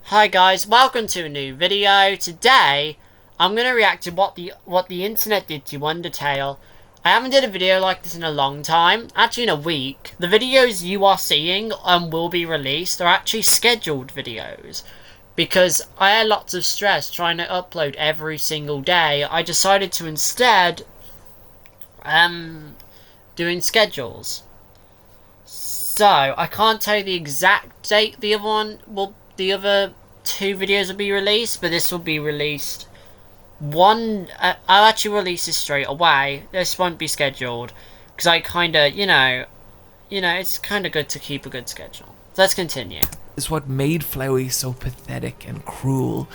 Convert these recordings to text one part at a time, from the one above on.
Hi guys, welcome to a new video. Today, I'm going to react to what the internet did to Undertale. I haven't did a video like this in a long time, actually in a week. The videos you are seeing will be released are actually scheduled videos. Because I had lots of stress trying to upload every single day, I decided to instead doing schedules. So, I can't tell you the exact date the other two videos will be released, but this will be released I'll actually release this straight away. This won't be scheduled because I kind of, it's kind of good to keep a good schedule. So let's continue. Is what made Flowey so pathetic and cruel.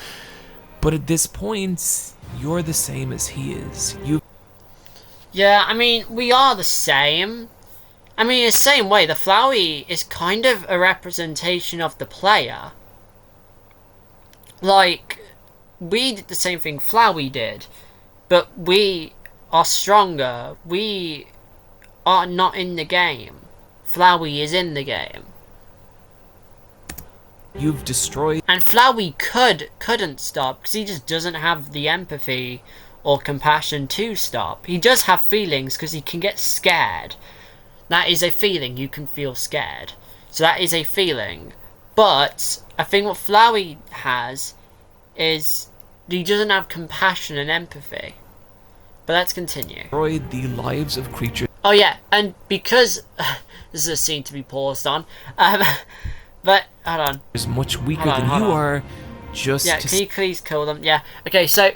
But at this point, you're the same as he is. Yeah, I mean, we are the same. I mean, in the same way, the Flowey is kind of a representation of the player. Like, we did the same thing Flowey did, but we are stronger. We are not in the game. Flowey is in the game. You've destroyed... And Flowey couldn't stop, because he just doesn't have the empathy or compassion to stop. He does have feelings, because he can get scared. That is a feeling, you can feel scared. So that is a feeling. But, I think what Flowey has is he doesn't have compassion and empathy. But let's continue. Destroyed the lives of creatures. Oh yeah, and because this is a scene to be paused on. But hold on. Is much weaker than you are. Just yeah, can you please kill them? Yeah. Okay, so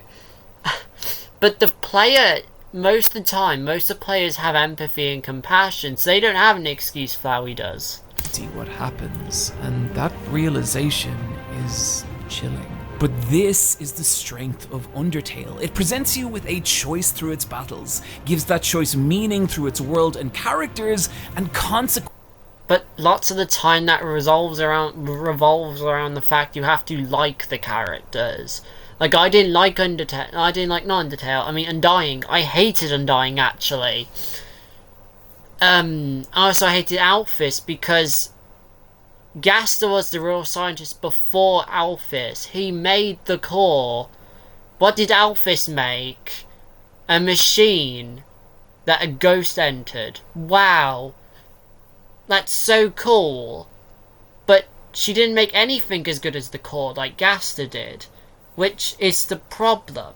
but the player, most of the time, most of the players have empathy and compassion, so they don't have an excuse. Flowey does. See what happens, and that realization is chilling. But this is the strength of Undertale. It presents you with a choice through its battles, gives that choice meaning through its world and characters, and consequences. But lots of the time that revolves around the fact you have to like the characters. Like, I didn't like Undertale. I didn't like not Undertale. I mean, Undying. I hated Undying, actually. I also hated Alphys because Gaster was the real scientist before Alphys. He made the core. What did Alphys make? A machine that a ghost entered. Wow. That's so cool. But she didn't make anything as good as the core like Gaster did. Which is the problem.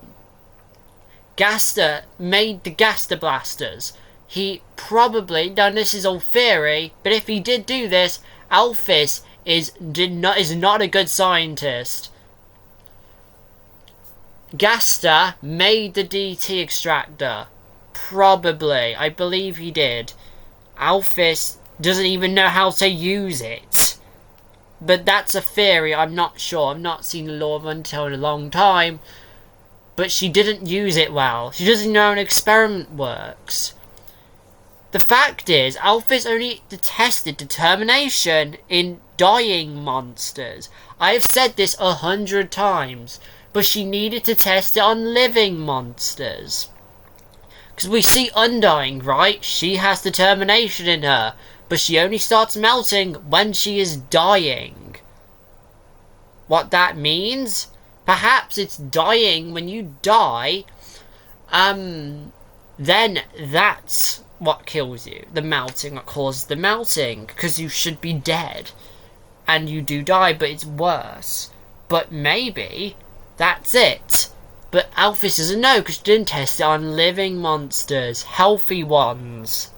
Gaster made the Gaster blasters. He probably, now this is all theory, but if he did do this, Alphys is not a good scientist. Gaster made the DT extractor. Probably. I believe he did. Alphys doesn't even know how to use it. But that's a theory, I'm not sure. I've not seen the Law of Undertale in a long time. But she didn't use it well. She doesn't know how an experiment works. The fact is, Alphys only tested determination in dying monsters. I have said this 100 times, but she needed to test it on living monsters. Because we see Undying, right? She has determination in her, but she only starts melting when she is dying. What that means? Perhaps it's dying when you die. Then that's what kills you. The melting, what causes the melting. Because you should be dead. And you do die, but it's worse. But maybe that's it. But Alphys doesn't know because she didn't test it on living monsters. Healthy ones.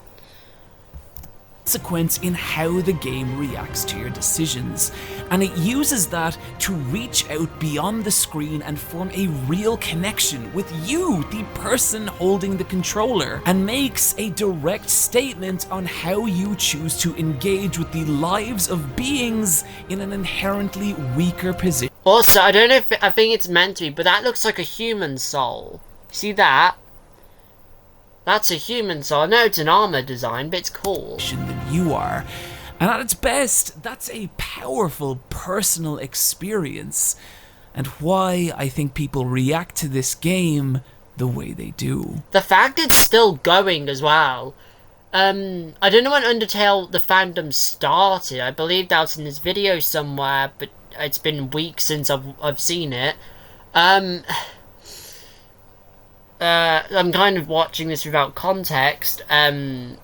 Consequence in how the game reacts to your decisions, and it uses that to reach out beyond the screen and form a real connection with you, the person holding the controller, and makes a direct statement on how you choose to engage with the lives of beings in an inherently weaker position. Also, I don't know if I think it's meant to be, but that looks like a human soul. See that? That's a human soul. I know it's an armor design, but it's cool. Than you are. And at its best, that's a powerful personal experience. And why I think people react to this game the way they do. The fact it's still going as well. I don't know when Undertale, the fandom started. I believe that was in this video somewhere, but it's been weeks since I've seen it. I'm kind of watching this without context. But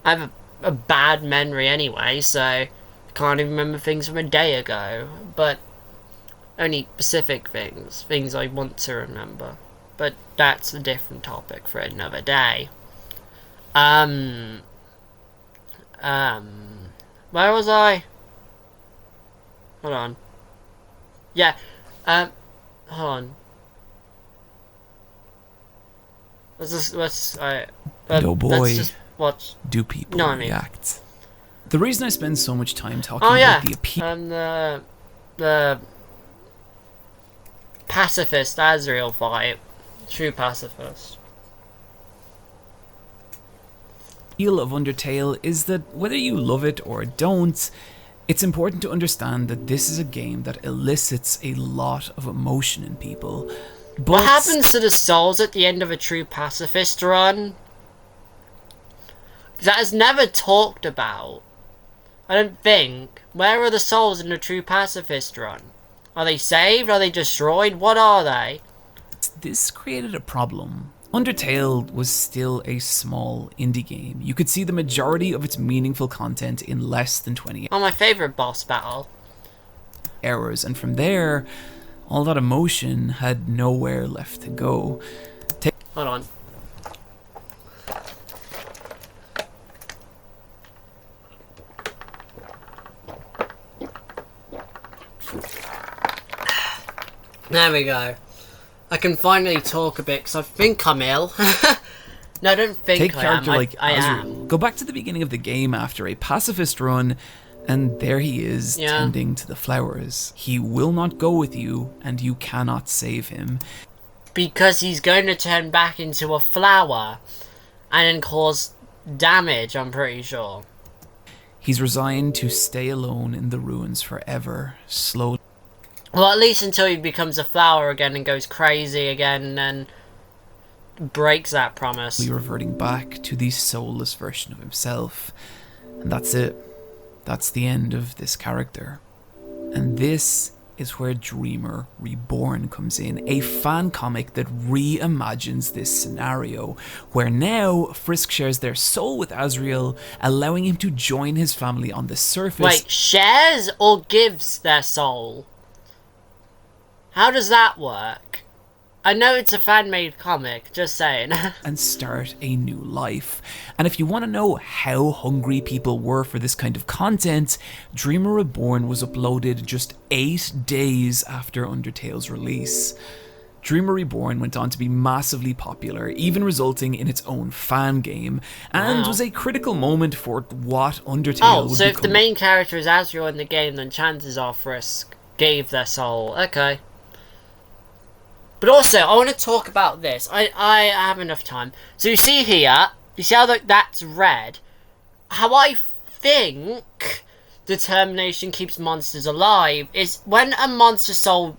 I have a bad memory anyway, so I can't even remember things from a day ago. But only specific things I want to remember. But that's a different topic for another day. Where was I? Hold on. Yeah, hold on. Let's oh boy, let's just watch. do people No, I mean, react? The reason I spend so much time talking oh yeah, about the appeal the pacifist Azrael fight, true pacifist. of Undertale is that whether you love it or don't, it's important to understand that this is a game that elicits a lot of emotion in people. But What happens to the souls at the end of a true pacifist run? That is never talked about. I don't think. Where are the souls in a true pacifist run? Are they saved? Are they destroyed? What are they? this created a problem. Undertale was still a small indie game. You could see the majority of its meaningful content in less than 20 Oh, my favourite boss battle. hours, and from there, all that emotion had nowhere left to go. Hold on. There we go. I can finally talk a bit because I think I'm ill. No, I don't think Take I am. character like I Azrael. am. Go back to the beginning of the game after a pacifist run, and there he is, Yeah. tending to the flowers. He will not go with you, and you cannot save him. Because he's going to turn back into a flower and then cause damage, I'm pretty sure. He's resigned to stay alone in the ruins forever, slowly Well, at least until he becomes a flower again and goes crazy again and then breaks that promise. reverting back to the soulless version of himself. And that's it. That's the end of this character. And this is where Dreamer Reborn comes in, a fan comic that reimagines this scenario, where now Frisk shares their soul with Azrael, allowing him to join his family on the surface. Wait, shares or gives their soul? How does that work? I know it's a fan-made comic, just saying. And start a new life. And if you want to know how hungry people were for this kind of content, Dreamer Reborn was uploaded just 8 days after Undertale's release. Dreamer Reborn went on to be massively popular, even resulting in its own fan game, and was a critical moment for what Undertale would so if the become. main character is Azrael in the game, then chances are Frisk gave their soul. Okay. But also, I want to talk about this. I have enough time. So you see here, you see how that's red? How I think determination keeps monsters alive is when a monster soul,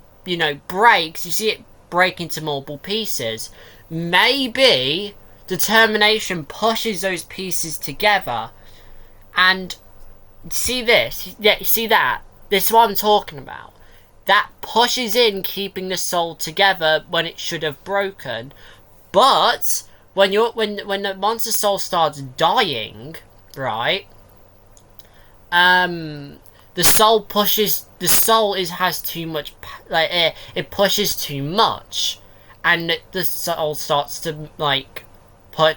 breaks, you see it break into multiple pieces. Maybe determination pushes those pieces together. And see this? Yeah, you see that? This is what I'm talking about. That pushes in keeping the soul together when it should have broken. But when the monster soul starts dying, right? The soul has too much, it pushes too much, and the soul starts to I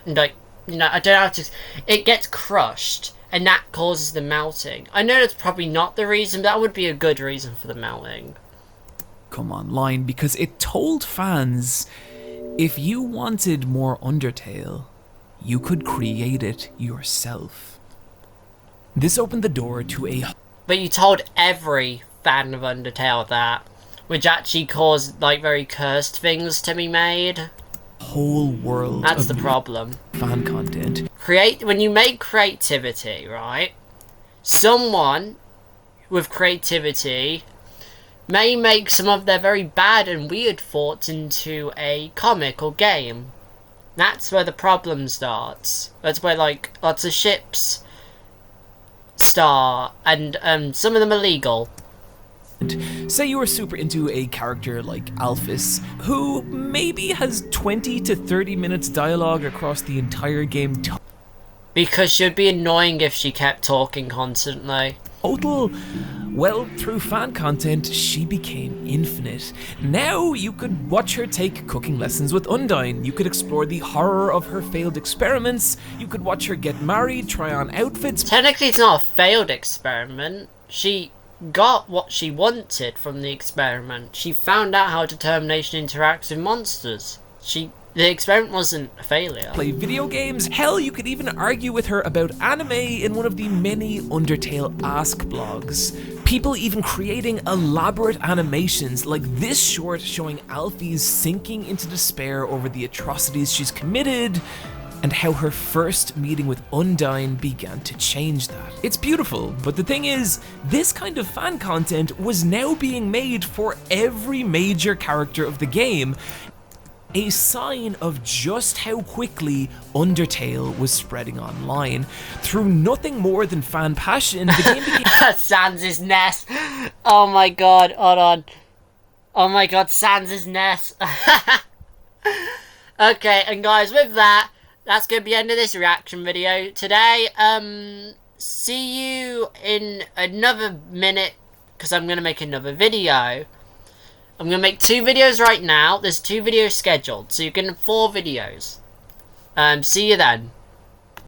don't know how to. It gets crushed. And that causes the melting. I know that's probably not the reason, but that would be a good reason for the melting. Come online, because it told fans, if you wanted more Undertale, you could create it yourself. This opened the door to a... But you told every fan of Undertale that, which actually caused, very cursed things to be made. whole world That's of the new problem. fan content. When you make creativity, right? Someone with creativity may make some of their very bad and weird thoughts into a comic or game. That's where the problem starts. That's where, lots of ships star, and some of them are legal. Say you are super into a character like Alphys, who maybe has 20 to 30 minutes dialogue across the entire game Because she'd be annoying if she kept talking constantly. total. Well, through fan content, she became infinite. Now you could watch her take cooking lessons with Undyne, you could explore the horror of her failed experiments, you could watch her get married, try on outfits. Technically it's not a failed experiment. She got what she wanted from the experiment. She found out how determination interacts with monsters. The experiment wasn't a failure. Play video games. Hell, you could even argue with her about anime in one of the many Undertale Ask blogs. People even creating elaborate animations like this short showing Alphys sinking into despair over the atrocities she's committed, and how her first meeting with Undyne began to change that. It's beautiful, but the thing is, this kind of fan content was now being made for every major character of the game, a sign of just how quickly Undertale was spreading online. Through nothing more than fan passion, the game became... Sans' nest. Oh my god, hold on. Oh my god, Sans' nest. Okay, and guys, with that, that's going to be the end of this reaction video today. See you in another minute, because I'm going to make another video. I'm going to make 2 videos right now. There's 2 videos scheduled, so you're getting 4 videos. See you then.